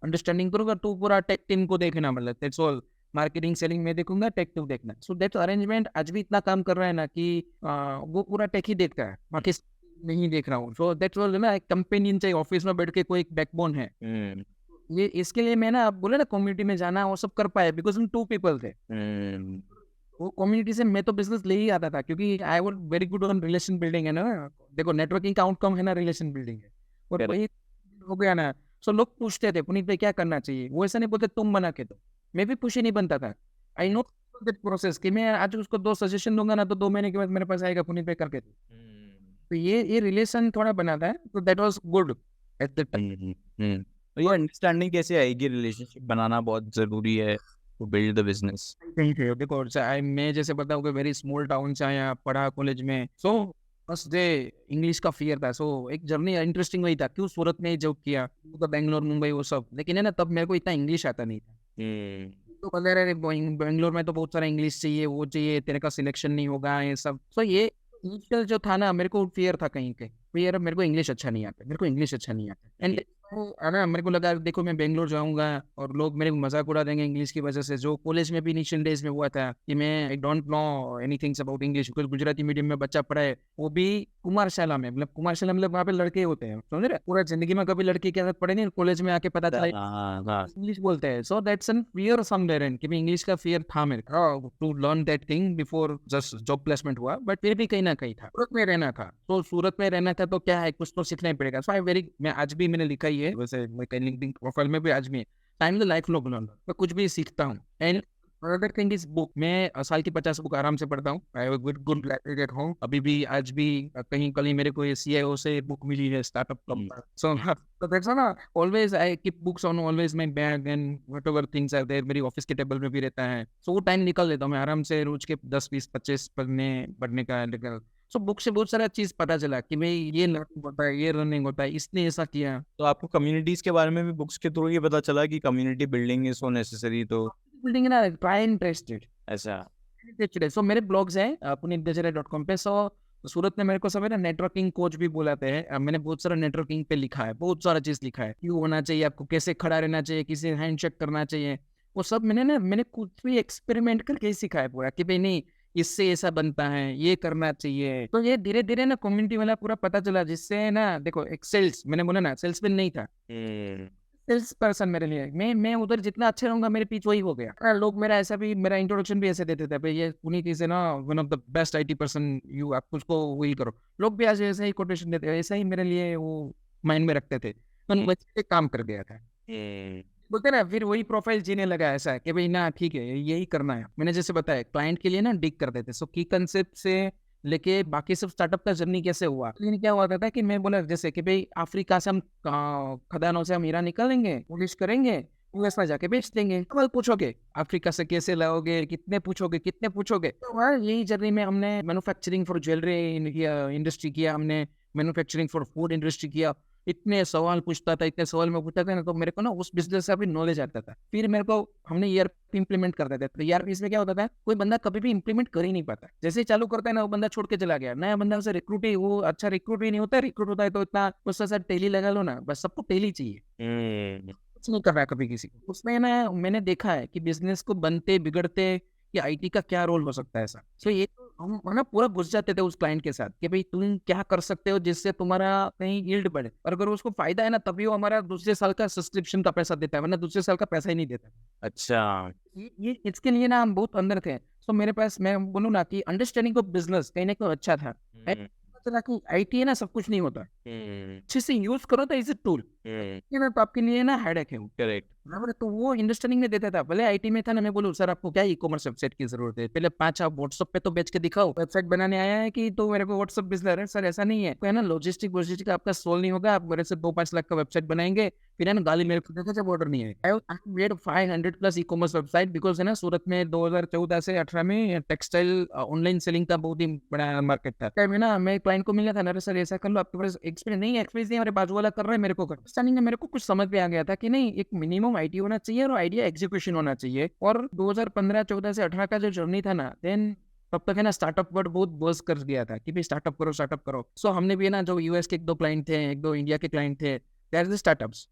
अंडरस्टैंडिंग करूंगा, तू पूरा टेक टीम को देखना, मतलब दैट्स ऑल। मार्केटिंग सेलिंग में देखूंगा, टेक टू देखना। सो दैट्स अरेंजमेंट आज भी इतना काम कर रहा है ना कि वो पूरा टेक ही देखता है, बाकी नहीं देख रहा हूँ। सो दैट्स ऑल ना, एक कंपेनियन चाहिए, ऑफिस में बैठ के कोई एक बैकबोन है। ये इसके लिए मैं ना, आप बोले ना कम्युनिटी में जाना, वो सब कर पाए बिकॉज हम 2 पीपल थे। वो कम्युनिटी से मैं तो बिजनेस ले ही आता था, क्योंकि I was very good on relation building, है ना। देखो नेटवर्किंग का आउटकम है ना, रिलेशन बिल्डिंग है, और वही हो गया ना। सो लोग पूछते थे पुनीत भाई क्या करना चाहिए, वो ऐसा नहीं बोलते तुम बना के दो, मैं भी पुश ही नहीं बनता था। आई नो दैट प्रोसेस कि मैं आज उसको 2 सजेशन दूँगा ना, तो 2 महीने के बाद मेरे पास आएगा पुनीत भाई करके दो। तो ये रिलेशन थोड़ा बना था, तो that was good at the time. तो ये अंडरस्टैंडिंग कैसे आएगी, रिलेशनशिप बनाना बहुत जरूरी है टू बिल्ड द बिजनेस। कहीं थे देखो, मैं जैसे बताऊँ कि वेरी स्मॉल टाउन से आया, पढ़ा कॉलेज में, सो फर्स्ट डे इंग्लिश का फियर था। सो एक जर्नी इंटरेस्टिंग वही था, क्यों सूरत में ही जॉब किया, तो बैंगलोर मुंबई वो सब, लेकिन है ना तब मेरे को इतना इंग्लिश आता नहीं था। तो कहते रहे बैंगलोर में तो बहुत सारा इंग्लिश चाहिए, वो चाहिए, तेरे का सिलेक्शन नहीं होगा, ये सब। सो ये इनिशियल जो था ना, मेरे को फियर था कहीं के, फियर मेरे को इंग्लिश अच्छा नहीं आता, मेरे को इंग्लिश अच्छा नहीं आता। एंड है ना, मेरे को लगा देखो मैं बेंगलोर जाऊंगा और लोग मेरे को मजाक उड़ा देंगे इंग्लिश की वजह से, जो कॉलेज में भी इनिशियल डेज में हुआ था कि मैं आई don't know anything about English, because Gujarati medium में बच्चा पढ़ा है, वो भी कुमारशाला में, मतलब कुमारशाला मतलब वहाँ पे लड़के होते हैं, समझ रहे, पूरा जिंदगी में कभी लड़की के साथ पढ़े नहीं, कॉलेज में आके पता चला इंग्लिश बोलते हैं। So that's an fear somewhere in, कि इंग्लिश का फियर था मेरे को to learn that thing before just job placement हुआ, बट फिर भी कहीं ना कहीं था, सूरत में रहना था। तो सूरत में रहना था तो क्या है, कुछ तो सीखना ही पड़ेगा। सो आई वेरी, मैं आज भी मैंने लिखा ही है वैसे, मैं लिंक्डइन प्रोफाइल में भी आज भी, I am the life long learner, मैं कुछ भी सीखता हूँ। And other thing is book, मैं साल की 50 बुक आराम से पढ़ता हूँ। I have a good library at home, अभी भी आज भी कहीं कहीं मेरे को ये सीआईओ से बुक मिली है स्टार्टअप क्लब। सो तो दैट्स ना, always I keep books on always my bag and whatever things are there, मेरी ऑफिस के टेबल में भी रहता है। सो वो टाइम निकल लेता हूँ मैं आराम से, रोज के 10 20 25 पढ़ने का निकल। सो बुक से बहुत सारा चीज पता चला कि भाई ये लर्निंग होता है, ये रनिंग होता है, इसने ऐसा किया। तो आपको कम्युनिटीज के बारे में भी बुक्स के थ्रू ये पता चला कि community building is so necessary, तो बिल्डिंग ना, ट्राई इंटरेस्टेड ऐसा। सो मेरे ब्लॉग्स हैं puneetdejare.com पे। सो सूरत में मेरे को सब है ना नेटवर्किंग कोच भी बुलाते हैं। मैंने बहुत सारा नेटवर्किंग पे लिखा है, बहुत सारा चीज लिखा है, क्यों होना चाहिए आपको, कैसे खड़ा रहना चाहिए, किसी हैंडशेक करना चाहिए, वो सब मैंने कुछ भी एक्सपेरिमेंट करके ही सीखा है पूरा, कि भाई नहीं इससे ऐसा बनता है, ये करना चाहिए। तो ये धीरे धीरे ना कम्युनिटी वाला पूरा पता चला, जिससे ना देखो एक सेल्स, मैंने बोला ना सेल्समैन नहीं था, सेल्स पर्सन मेरे लिए, मैं उधर जितना अच्छा रहूंगा मेरे पीछे वही हो गया। लोग मेरा ऐसा भी, मेरा इंट्रोडक्शन भी ऐसे देते थे, भाई ये पुनीत इज ना one of the best IT person, you आप उसको वही करो। लोग भी आज ऐसा ही कोटेशन देते हैं, ऐसा ही मेरे लिए वो माइंड में रखते थे, तो वैसे काम कर गया था। बोलते ना, फिर वही प्रोफाइल जीने लगा ऐसा कि भाई ना ठीक है यही करना है। मैंने जैसे बताया क्लाइंट के लिए ना डिग करते थे, सो की कंसेप्ट से लेके बाकी सब स्टार्टअप का जर्नी कैसे हुआ, लेकिन क्या हुआ था कि मैं बोला जैसे कि भाई अफ्रीका से हम खदानों से हम हीरा निकालेंगे, पॉलिश करेंगे, यूएस में जाके बेच देंगे। सवाल पूछोगे अफ्रीका से कैसे लाओगे, कितने पूछोगे, कितने पूछोगे। तो वहाँ यही जर्नी में हमने मैन्युफैक्चरिंग फॉर ज्वेलरी इंडस्ट्री किया, हमने मैन्युफैक्चरिंग फॉर फूड इंडस्ट्री किया। इतने सवाल पूछता था, इतने सवाल में पूछता था ना, तो मेरे को ना उस बिजनेस से अभी नॉलेज आता था। फिर मेरे को हमने ईआरपी इंप्लीमेंट करते थे, तो ईआरपी इसमें क्या होता था, कोई बंदा कभी भी इंप्लीमेंट कर ही नहीं पाता, जैसे ही चालू करता है ना वो बंदा छोड़ के चला गया, नया बंदा उसे रिक्रूट ही, वो अच्छा रिक्रूट भी नहीं होता, रिक्रूट होता है तो इतना उसके साथ टेली लगा लो ना, बस सबको टेली चाहिए, कुछ नहीं कर रहा है कभी किसी को। उसमें ना मैंने देखा है कि बिजनेस को बनते बिगड़ते कि आईटी का क्या रोल हो सकता है ऐसा। सो ये तो हम ना पूरा घुस जाते थे उस क्लाइंट के साथ कि भाई तुम क्या कर सकते हो जिससे तुम्हारा कहीं यील्ड बढ़े, और अगर उसको फायदा है ना तभी वो हमारा दूसरे साल का सब्सक्रिप्शन का पैसा देता है, वरना दूसरे साल का पैसा ही नहीं देता। अच्छा। ये इसके लिए ना हम बहुत अंदर थे। सो मेरे पास, मैं बोलूँ ना कि अंडरस्टैंडिंग ऑफ बिजनेस कहीं ना कहीं अच्छा था। चला कि आईटी है ना सब कुछ नहीं होता, अच्छे से यूज करो तो इज ए टूल, ये ना तो आपके लिए ना हेडेक है वो। करेक्ट। बराबर है, तो वो अंडरस्टैंडिंग में देता था। भले आईटी में था ना, मैं बोलूँ सर आपको क्या ई कॉमर्स वेबसाइट की जरूरत है, पहले 5 आप व्हाट्सएप पे तो बेच के दिखाओ, वेबसाइट बनाने आया है कि तो मेरे को व्हाट्सएप बिजनेस है। सर ऐसा नहीं है, कोई ना लॉजिस्टिक आपका सोल्व नहीं होगा, आप मेरे से 2-5 लाख का वेबसाइट बनाएंगे, फिर है ना गाली मेरे को देखा जब ऑर्डर नहीं है। I made 500+ e commerce website, because है ना सूरत में 2014 से 18 में टेक्सटाइल ऑनलाइन सेलिंग का बहुत ही बड़ा मार्केट था। टाइम में ना मैं क्लाइंट को मिला था ना, सर ऐसा कर लो, आपके पास एक्सपीरियंस नहीं है, एक्सपीरियंस नहीं, हमारे बाजू वाला कर रहा है, मेरे को कर स्टार्टिंग में मेरे को कुछ समझ में आ गया था कि नहीं एक मिनिमम आईटी होना चाहिए और आइडिया एग्जीक्यूशन होना चाहिए। और 2015-14 से 18 का जो जर्नी था ना, देन तब तक है ना स्टार्टअप वर्ड बहुत बज़ कर गया था कि भाई स्टार्टअप करो स्टार्टअप करो। सो हमने भी ना जो यूएस के 1-2 क्लाइंट थे, 1-2 इंडिया के क्लाइंट थे, दैट इज स्टार्टअप्स,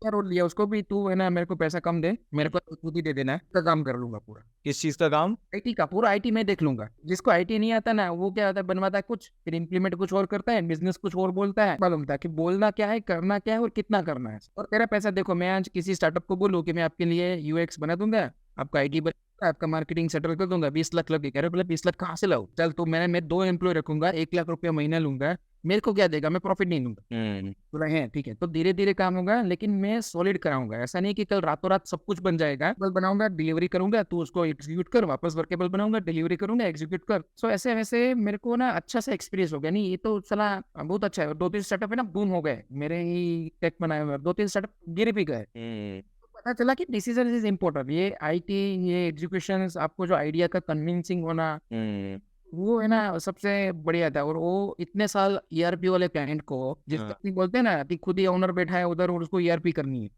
क्या रोल लिया उसको भी, तू है ना मेरे को पैसा कम दे, मेरे को खुद ही दे देना, का काम कर लूंगा पूरा। किस चीज का काम? आईटी का पूरा आईटी मैं देख लूंगा। जिसको आईटी नहीं आता ना वो क्या होता है, बनवाता है कुछ, फिर इम्प्लीमेंट कुछ और करता है, बिजनेस कुछ और बोलता है। मालूम था कि बोलना क्या है, करना क्या है और कितना करना है। और तेरा पैसा देखो, मैं आज किसी स्टार्टअप को बोलूँ कि मैं आपके लिए यूएक्स बना दूंगा, आपका आईटी आपका मार्केटिंग सेटल कर दूंगा, 20 लाख लगे। कह रहे बोले 20 लाख कहाँ से लाऊं? चल तो मैं 2 एम्प्लॉय रखूंगा, 1 लाख रुपया महीना लूंगा, मेरे को क्या देगा, मैं प्रॉफिट नहीं लूंगा। बोला है ठीक है, तो धीरे धीरे काम होगा, लेकिन मैं सॉलिड कराऊंगा। ऐसा नहीं कि कल रातों रात सब कुछ बन जाएगा। बस बनाऊंगा, डिलीवरी करूंगा, तू उसको एग्जीक्यूट कर, वापस वर्केबल बनाऊंगा, डिलीवरी करूंगा, एग्जीक्यूट कर। सो ऐसे वैसे मेरे को ना अच्छा सा एक्सपीरियंस हो गया। नहीं ये तो चला बहुत अच्छा है। 2-3 स्टार्टअप है ना बूम हो गए मेरे ही टेक बनाए हुए, 2-3 स्टार्टअप गिर भी गए। पता चला कि डिसीजन इज इम्पोर्टेंट। ये आईटी, ये एजुकेशन, आपको जो आइडिया का कन्विंसिंग होना, वो है ना सबसे बढ़िया था। और वो इतने साल ईआरपी वाले क्लाइंट को, जिसका अपनी बोलते हैं ना कि खुद ही ओनर बैठा है उधर और उसको ईआरपी करनी है,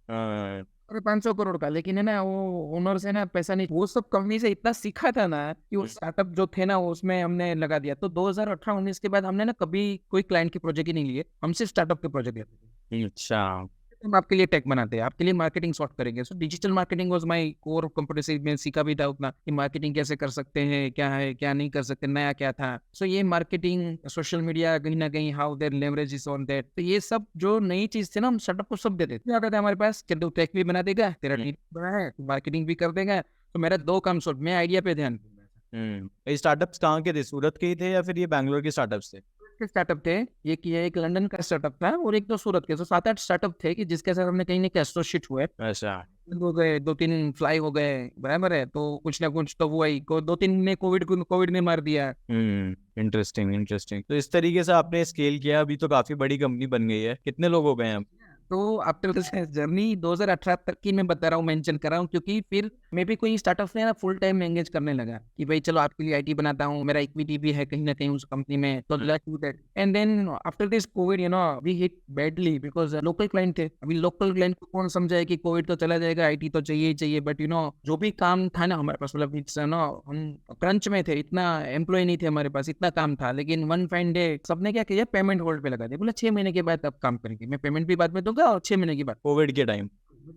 अरे 500 करोड़ का, लेकिन है ना वो ओनर से ना पैसा नहीं। वो सब कंपनी से इतना सीखा था ना कि वो स्टार्टअप जो थे ना उसमें हमने लगा दिया। तो 2018-19 के बाद हमने ना कभी कोई क्लाइंट के प्रोजेक्ट ही नहीं लिए, हम सिर्फ स्टार्टअप के प्रोजेक्ट लेते थे। अच्छा। हम आपके लिए टेक बनाते हैं, आपके लिए मार्केटिंग सॉर्ट करेंगे। So digital marketing was my core competency. में सीखा भी था उतना कि मार्केटिंग कैसे कर सकते हैं, क्या है क्या नहीं कर सकते, नया क्या था। सो ये मार्केटिंग, सोशल मीडिया, कहीं ना कहीं how there leverage is on that. तो ये सब जो नई चीज थी ना, हम स्टार्टअप को सब देते थे। आता था हमारे पास कि तू टेक भी बना देगा, तेरा टीम बना है, मार्केटिंग भी कर देगा। तो मेरा 2 काम सॉर्ट, मैं आइडिया पे ध्यान दूंगा। ये स्टार्टअप्स कहाँ के थे? सूरत के ही थे या फिर ये बैंगलोर के स्टार्टअप्स थे? के स्टार्टअप थे, एक लंदन का स्टार्टअप था और एक तो सूरत के। तो 7-8 स्टार्टअप थे कि जिसके साथ हमने कहीं ना कहीं एसोसिएट हुए अच्छा। हो गए, 2-3 फ्लाई हो गए, बराबर है। तो कुछ ना कुछ तो हुआ ही। 2-3 ने कोविड ने मार दिया। Interesting interesting. तो इस तरीके से आपने स्केल किया, अभी तो काफी बड़ी कंपनी बन गई है। कितने लोग हो गए हैं अब? तो आफ्टर दिस जर्नी 2018 तक की मैं बता रहा हूँ, मेंशन कर रहा हूँ, क्योंकि फिर मैं भी कोई स्टार्टअप में ना फुल टाइम एंगेज करने लगा कि भाई चलो आपके लिए आईटी बनाता हूँ, मेरा इक्विटी भी है कहीं ना कहीं उस कंपनी में, तो let's do that. And then after this Covid we hit badly because local client थे। अभी लोकल क्लाइंट को कौन समझाए कि कोविड तो चला जाएगा, आईटी तो चाहिए ही चाहिए। बट जो भी काम था ना हमारे पास, मतलब इट्स हम क्रंच में थे, इतना एम्प्लॉय नहीं थे हमारे पास, इतना काम था। लेकिन वन फाइन डे सबने क्या किया, पेमेंट होल्ड पे लगा दिया। बोला 6 महीने के बाद अब काम करेंगे, मैं पेमेंट भी बाद में दूंगा और 6 महीने के बाद। कोविड के टाइम?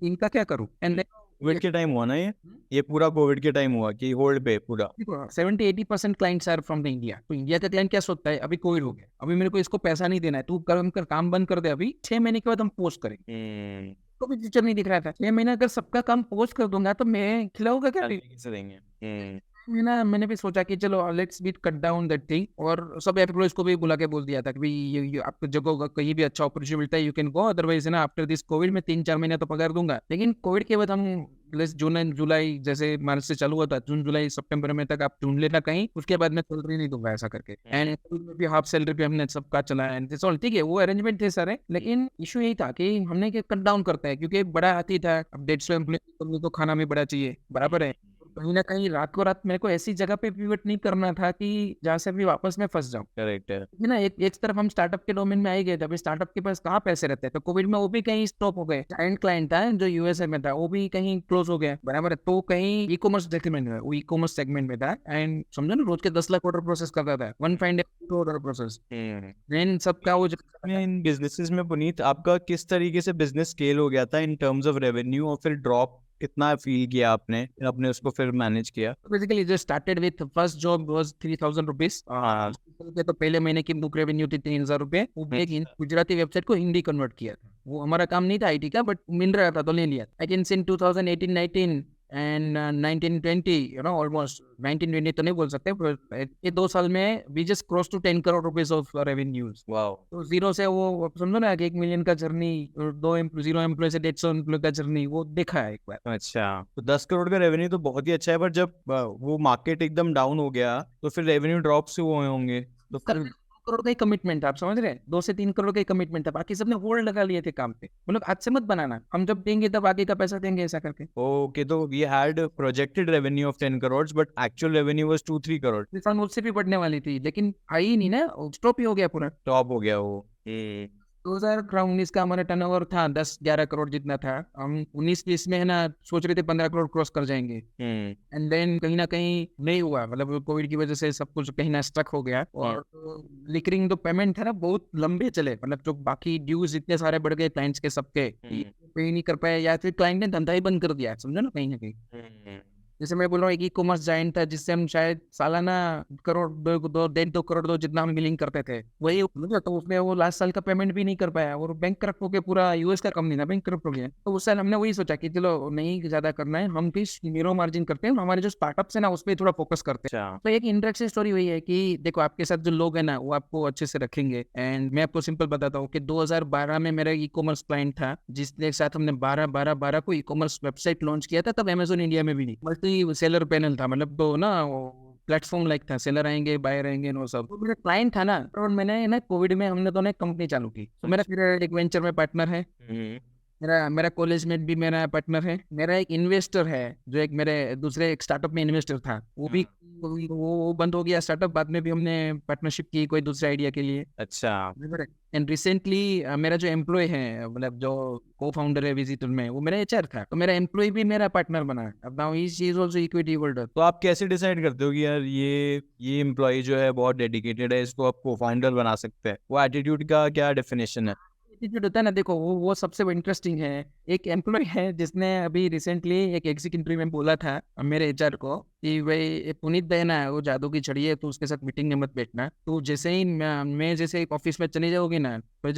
इनका क्या करूं? एंड कोविड के टाइम हुआ ना ये पूरा कोविड के टाइम हुआ कि होल्ड पे पूरा? 70-80% clients are from the India. तो इंडिया का क्लाइंट क्या सोचता है, अभी कोविड हो गया, अभी मेरे को इसको पैसा नहीं देना है, तू कर काम बंद कर दे, अभी 6 महीने के बाद हम पोस्ट करेंगे। तो भी फ्यूचर नहीं दिख रहा था। 6 महीने अगर सबका काम पोस्ट कर दूंगा तो मैं खिलाऊंगा क्या? कैसे देंगे? मैंने भी सोचा कि चलो let's be cut down that thing. और सब एम्प्लॉइज को भी बुला के बोल दिया था कि भाई ये आपको जगह कहीं भी अच्छा अपॉर्चुनिटी मिलता है, यू कैन गो। अदरवाइज है ना, आफ्टर दिस कोविड में 3-4 महीने तो पगार दूंगा। लेकिन कोविड के बाद हम जून जुलाई, जैसे मार्च से चालू हुआ था, जून जुलाई सितंबर में तक आप ढूंढ लेना कहीं, उसके बाद मैं सैलरी नहीं दूंगा ऐसा करके। एंड भी हाफ सैलरी पे हमने सबका चलाया। एंड दिस ऑल ठीक है, वो अरेंजमेंट थे सारे। लेकिन इशू यही था कि हमने कट डाउन करता है, क्योंकि बड़ा हाथी था। अब 150 एम्प्लॉय तो खाना भी बड़ा चाहिए, बराबर है। कहीं ना कहीं रात को रात मेरे को ऐसी जगह पे पिवट नहीं करना था कि जहाँ से भी वापस मैं फंस जाऊं। करेक्ट है। है ना, एक तरफ हम स्टार्टअप के डोमेन में आ ही गए थे। अभी स्टार्टअप के पास कहाँ पैसे रहते हैं? तो कोविड में वो भी कहीं स्टॉप हो गए। जायंट क्लाइंट था जो यूएसए में था, वो भी कहीं क्लोज हो गया, बराबर है। तो कहीं ई कॉमर्स सेगमेंट में, वो ई कॉमर्स सेगमेंट में था। एंड समझो ना, रोज के 10 लाख ऑर्डर प्रोसेस करता था, one fine order process. Then सबका वो इन बिजनेसेस में पुनीत, आपका किस तरीके से बिजनेस स्केल हो गया था इन टर्म्स ऑफ रेवेन्यू, और फिर ड्रॉप कितना फील किया आपने, फिर आपने उसको फिर मैनेज किया? बेसिकली जो started with first job was 3000 rupees. तो पहले महीने की बुक रेवेन्यू थी 3000 रुपए। वो एक गुजराती वेबसाइट को हिंदी कन्वर्ट किया था। वो हमारा काम नहीं था आईटी का, बट मिल रहा था तो ले लिया। I can say in 2018-19 and 1920, almost 1920 तो नहीं बोल सकते, ये 2 साल में we just cross to 10 crore rupees of revenues. तो जीरो से वो समझो ना कि 1 मिलियन का जर्नी, 0 एम्प्लॉय से 150 एम्प्लॉय का जर्नी, वो देखा है एक बार। अच्छा, तो 10 करोड़ का रेवेन्यू तो बहुत ही अच्छा है, पर जब वो मार्केट एकदम डाउन हो गया तो फिर रेवेन्यू ड्रॉप से हुए होंगे, तो फिर 2 करोड़ का ही कमिटमेंट था, आप समझ रहे हैं? 2 से 3 करोड़ का ही कमिटमेंट था, बाकी सबने होल्ड लगा लिए थे काम पे। मतलब आज से मत बनाना, हम जब देंगे तब आगे का पैसा देंगे, ऐसा करके। ओके। तो we had projected revenue of 10 crore but actual revenue was 2-3 crore. Refund उससे भी बढ़ने वाली थी, लेकिन आई ही नहीं ना, स्टॉप ही हो गया पूरा। टॉप हो गया वो। 2019 का हमारा टर्नओवर था 10-11 करोड़ जितना था। हम 19-20 में है ना सोच रहे थे 15 करोड़ क्रॉस कर जाएंगे। एंड देन कहीं ना कहीं नहीं हुआ, मतलब कोविड की वजह से सब कुछ कहीं ना स्टक हो गया। और लिकरिंग जो पेमेंट था ना, बहुत लंबे चले, मतलब जो बाकी ड्यूज इतने सारे बढ़ गए क्लाइंट्स के सबके, पे नहीं कर पाए, या फिर क्लाइंट ने धंधा ही बंद कर दिया, समझो ना, कहीं ना कहीं। जैसे मैं बोल रहा हूँ एक ई-कॉमर्स जायंट था जिससे हम शायद सालाना करोड़ 2 करोड़ जितना हम बिलिंग करते थे, वही मतलब तो उसने वो लास्ट साल का पेमेंट भी नहीं कर पाया और बैंक करप्ट होके पूरा यूएस का कंपनी था, बैंक करप्ट हो गया। तो उस साल हमने वही सोचा कि चलो नहीं ज्यादा करना है, हम भी जीरो मार्जिन करते हैं, हमारे जो स्टार्टअप्स है ना उस पर थोड़ा फोकस करते हैं। अच्छा। तो एक इंटरेस्टिंग स्टोरी वही है कि देखो आपके साथ जो लोग हैं ना वो आपको अच्छे से रखेंगे। एंड मैं आपको सिंपल बताता हूँ कि 2012 में मेरा ई कॉमर्स क्लाइंट था जिसके साथ हमने 12 को ई कॉमर्स वेबसाइट लॉन्च किया था, तब अमेजोन इंडिया में भी नहीं, मल्टी सेलर पैनल था, मतलब तो ना प्लेटफॉर्म लाइक था, सेलर आएंगे बायर आएंगे वो सब। तो मेरा क्लाइंट था ना, और मैंने ना कोविड में हमने दोनों कंपनी चालू की। तो मेरा फिर एक वेंचर में पार्टनर है, मेरा मेरा कॉलेज में भी मेरा पार्टनर है, मेरा एक इन्वेस्टर है जो एक मेरे दूसरे एक स्टार्टअप में इन्वेस्टर था, वो भी वो बंद हो गया स्टार्टअप, बाद में भी हमने पार्टनरशिप की कोई दूसरे आइडिया के लिए। अच्छा। एंड रिसेंटली मेरा जो एम्प्लॉय है, मतलब जो को फाउंडर है विजिटर में, वो मेरा एचआर था, तो मेरा एम्प्लॉय भी मेरा पार्टनर बना है अब now, he is also equity holder. तो आप कैसे डिसाइड करते हो कि यार ये एम्प्लॉय जो है बहुत डेडिकेटेड है, इसको आप को फाउंडर बना सकते हैं? वो एटीट्यूड का क्या डेफिनेशन है? एटीट्यूड होता है ना, देखो वो सबसे इंटरेस्टिंग है। एक एम्प्लॉय है जिसने अभी रिसेंटली एक एग्जिट इंटरव्यू में बोला था मेरे एचआर को कि भाई ये पुनीत दहना है, वो जादू की छड़ी है, तो उसके साथ मीटिंग में मत बैठना। तो जैसे ही मैं जैसे एक ऑफिस में चली जाऊंगी ना, तो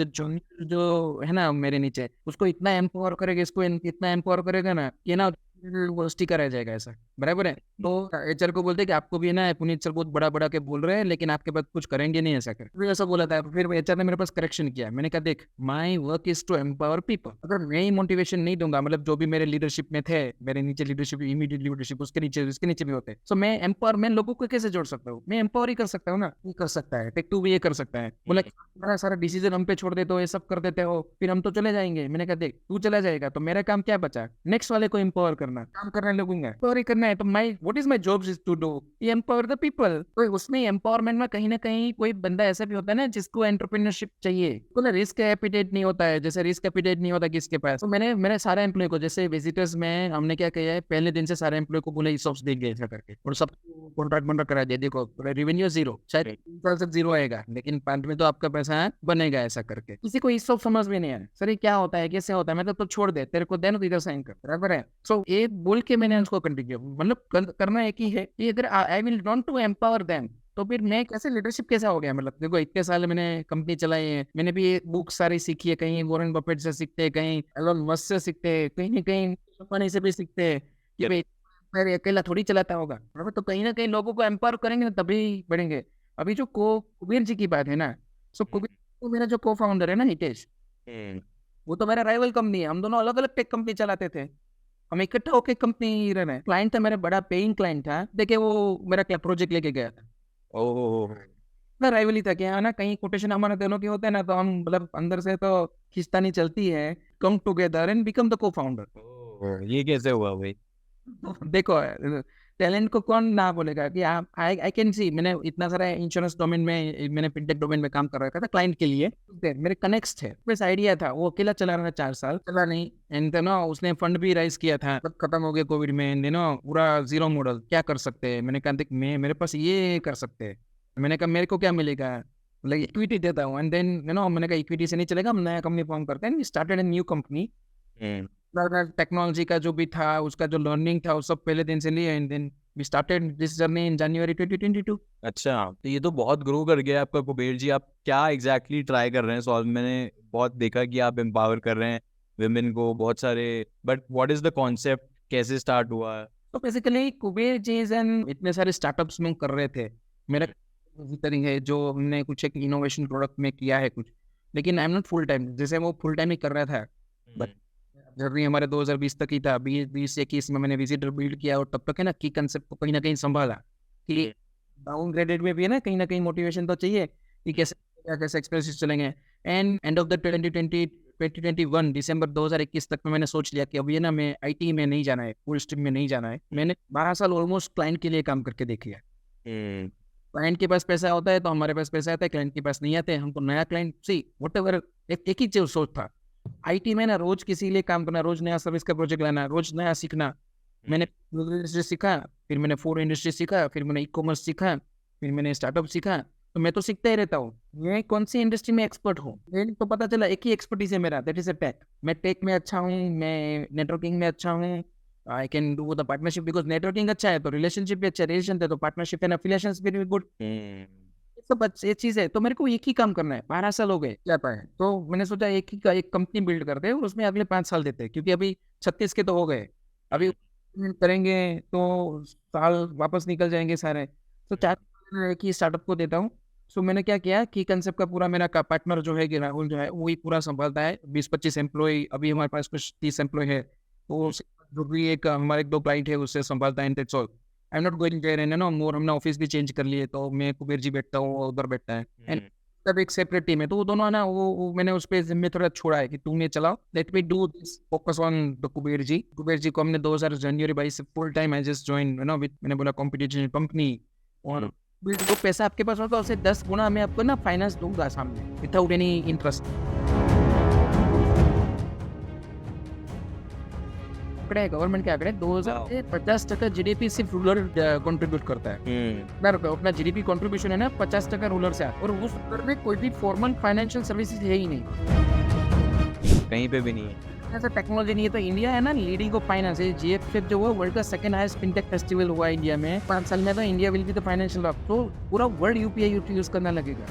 जो है ना मेरे नीचे, उसको इतना एम्पावर करेगा, इसको इतना एम्पावर करेगा ना कि ना वो स्टिकर रह जाएगा ऐसा, बराबर है। तो एचआर को बोलते कि आपको भी ना पुनीत सर बहुत बड़ा बड़ा के बोल रहे हैं, लेकिन आपके बाद कुछ करेंगे नहीं ऐसा कर, फिर ऐसा बोला था। फिर एचआर ने मेरे पास करेक्शन किया, मैंने कहा देख my work is to empower people, अगर मैं ही मोटिवेशन नहीं दूंगा, मतलब जो भी मेरे लीडरशिप में थे, मेरे नीचे लीडरशिप, इमीडिएट लीडरशिप, उसके नीचे भी होते, तो मैं एम्पावरमेंट लोगों को कैसे जोड़ सकता हूँ? मैं एम्पावर ही कर सकता हूँ ना, ये कर सकता है, टेक 2 भी ये कर सकता है। बोला सारा सारा डिसीजन हम पे छोड़ देते हो, ये सब कर देते हो, फिर हम तो चले जाएंगे। मैंने कहा देख तू चला जाएगा तो मेरा काम क्या बचा, नेक्स्ट वाले को एम्पावर करना, काम करने लगूंगा, एम्पावर ही करना है। तो my what is my job is to do empower the people. तो उसमें एम्पावरमेंट में कहीं ना कहीं कोई बंदा ऐसा भी होता है ना जिसको एंटरप्रेन्योरशिप चाहिए, तो रिस्क एपिटेट नहीं होता है, जैसे रिस्क एपिटेट नहीं होता किसके पास। तो मैंने मेरे सारे एम्प्लॉय को, जैसे विजिटर्स में हमने क्या किया है, पहले दिन से सारे एम्प्लॉय को बोले ESOPs देंगे ऐसा करके, और सब कॉन्ट्रैक्ट कॉन्ट्रैक्ट करा दिया। देखो रेवेन्यू जीरो, शायद 3 साल से जीरो आएगा, लेकिन 5 में तो आपका पैसा बनेगा ऐसा करके। किसी को ESOP समझ में नहीं आया, सर ये क्या होता है, कैसे होता है, मतलब तो छोड़ दे, तेरे को देना तो इधर साइन कर, बराबर है। सो एक बोल के मैंने उसको कंटिन्यू, मतलब करना एक ही है कि अगर I will don't to empower them, तो फिर मैं कैसे लीडरशिप कैसा हो गया। मतलब देखो इतने साल मैंने कंपनी चलाई है, मैंने भी बुक सारी सीखी है, कहीं वॉरेन बफेट से सीखते हैं, कहीं एलन मस्क से सीखते हैं, कहीं ना कहीं अंबानी से भी सीखते हैं कि भाई मैं अकेला थोड़ी चलाता होगा, बराबर। तो कहीं ना कहीं लोगों को एम्पावर करेंगे ना तभी बढ़ेंगे। अभी जो कुबेर जी की बात है ना, सो कुबेर तो मेरा जो को फाउंडर है ना हितेश, वो तो मेरा राइवल कंपनी है, हम दोनों अलग अलग टेक कंपनी चलाते थे, हम इकट्ठा होकर कंपनी रन है। क्लाइंट था मेरा, बड़ा पेइंग क्लाइंट था, देखिए वो मेरा क्या प्रोजेक्ट लेके गया था, ओह। ना राइवल ही था कि हाँ ना, कहीं कोटेशन हमारे दोनों के होते हैं ना, तो हम मतलब अंदर से तो खिंचतानी चलती है, come together and become the को फाउंडर। ये कैसे हुआ भाई? देखो टैलेंट को कौन ना बोलेगा कि आप, आई कैन सी, मैंने इतना सारा इंश्योरेंस डोमेन में, मैंने फिनटेक डोमेन में काम कर रखा था क्लाइंट के लिए, मेरे कनेक्ट्स थे, बस आइडिया था। वो अकेला चला रहा था 4 साल, चला नहीं, एंड नो उसने फंड भी राइज किया था, सब खत्म हो गया कोविड में, एंड नो पूरा जीरो मॉडल, क्या कर सकते हैं। मैंने कहा देख मैं, मेरे पास ये कर सकते हैं। मैंने कहा मेरे को क्या मिलेगा, मतलब इक्विटी देता हूँ, एंड देन मैंने कहा इक्विटी से नहीं चलेगा, हम नया कंपनी फॉर्म करते हैं, started a new company. Technology का जो भी था, उसका जो लर्निंग था, वो सब पहले दिन से लिए, and then we started this journey in January 2022। अच्छा, तो ये तो बहुत ग्रो कर गया आपका कुबेर जी। आप क्या एग्जैक्टली ट्राई कर रहे हैं सॉल्व? मैंने बहुत देखा कि आप एम्पावर कर रहे हैं विमेन को बहुत सारे, but what is the concept, कैसे स्टार्ट हुआ? तो बेसिकली कुबेर जी एंड इतने सारे स्टार्टअप्स में कर रहे थे, मेरा विजिटरिंग है जो हमने कुछ एक इनोवेशन प्रोडक्ट में किया है कुछ, लेकिन आई एम नॉट फुल टाइम, जैसे वो फुल टाइम ही कर रहा था। बट जर्नी हमारे 2020 तक ही था, 2021 में मैंने विजिटर बिल्ड किया, और तब तक है ना की कंसेप्ट को कहीं ना कहीं संभाला कि डाउन ग्रेडेड में भी है ना कहीं मोटिवेशन तो चाहिए कि कैसे कैसे एक्सपेंसेस चलेंगे। एंड एंड ऑफ द 2021 दिसंबर 2021 तक में मैंने सोच लिया कि अब ये ना मैं आईटी में नहीं जाना है, फुल स्ट्रीम में नहीं जाना है। मैंने 12 साल ऑलमोस्ट क्लाइंट के लिए काम करके देख लिया। क्लाइंट के पास पैसा होता है तो हमारे पास पैसा आता है, क्लाइंट के पास नहीं आते, हमको नया क्लाइंट सी व्हाटएवर, एक ही चीज सोच था आईटी में ना, रोज किसी लिए काम करना, रोज नया सर्विस का प्रोजेक्ट लाना, रोज नया सीखना। मैंने इंडस्ट्री सीखा, फिर मैंने फूड इंडस्ट्री सीखा, फिर मैंने ई कॉमर्स सीखा, फिर मैंने स्टार्टअप सीखा। तो मैं तो सीखता ही रहता हूँ, मैं कौन सी इंडस्ट्री में एक्सपर्ट हूँ, तो पता चला एक ही एक्सपर्टीज है मेरा, दैट इज ए टेक। मैं टेक में अच्छा हूँ, मैं नेटवर्किंग में अच्छा हूँ, I can do the partnership because networking अच्छा है तो रिलेशनशिप भी अच्छा, रिलेशन है तो पार्टनरशिप एंड एफिलिएशंस भी गुड। ये सब ये चीज है, तो मेरे को एक ही काम करना है। 12 साल हो गए जाता है, तो मैंने सोचा एक ही का एक कंपनी बिल्ड करते हैं और उसमें अगले 5 साल देते हैं, क्योंकि अभी 36 के तो हो गए, अभी करेंगे तो साल वापस निकल जाएंगे सारे, तो 4 एक ही स्टार्टअप को देता हूँ। सो मैंने क्या किया कि कंसेप्ट का पूरा मेरा पार्टनर जो है कि राहुल जो है वही पूरा संभालता है, 20-25 एम्प्लॉय, अभी हमारे पास कुछ 30 एम्प्लॉय है, तो जो भी एक हमारे एक दो क्लाइंट है उससे संभालता है, and that's all. I am not going there and no more, हमने ऑफिस भी चेंज कर लिए, तो मैं कुबेर जी बैठता हूँ, वो उधर बैठता है, एंड तब एक सेपरेट टीम है, तो वो दोनों है ना, वो मैंने उस पे जिम्मे थोड़ा छोड़ा है कि तुम ये चलाओ, let me do this, focus on the Kuber ji. Kuber ji को हमने 2000 जनवरी 22 से full time I just join you know with, मैंने बोला कॉम्पिटिशन कंपनी, और वो पैसा आपके पास होगा उससे 10 गुना मैं आपको ना फाइनेंस दूंगा सामने विदाउट एनी इंटरेस्ट। आंकड़े गवर्नमेंट के आंकड़े 2050% जीडीपी सिर्फ रूरल कंट्रीब्यूट करता है। अपना जीडीपी कंट्रीब्यूशन है ना 50% रूरल से आता है, और उस रूरल में कोई भी फॉर्मल फाइनेंशियल सर्विसेज है ही नहीं, कहीं पे भी नहीं है। ऐसा टेक्नोलॉजी नहीं है। तो इंडिया है ना लीडिंग ऑफ फाइनेंस है, जीएफएफ जो हुआ वर्ल्ड का सेकंड हाईएस्ट फिनटेक फेस्टिवल हुआ इंडिया में, 5 साल में तो India will be the financial hub, तो पूरा वर्ल्ड यूपीआई यूज करना लगेगा।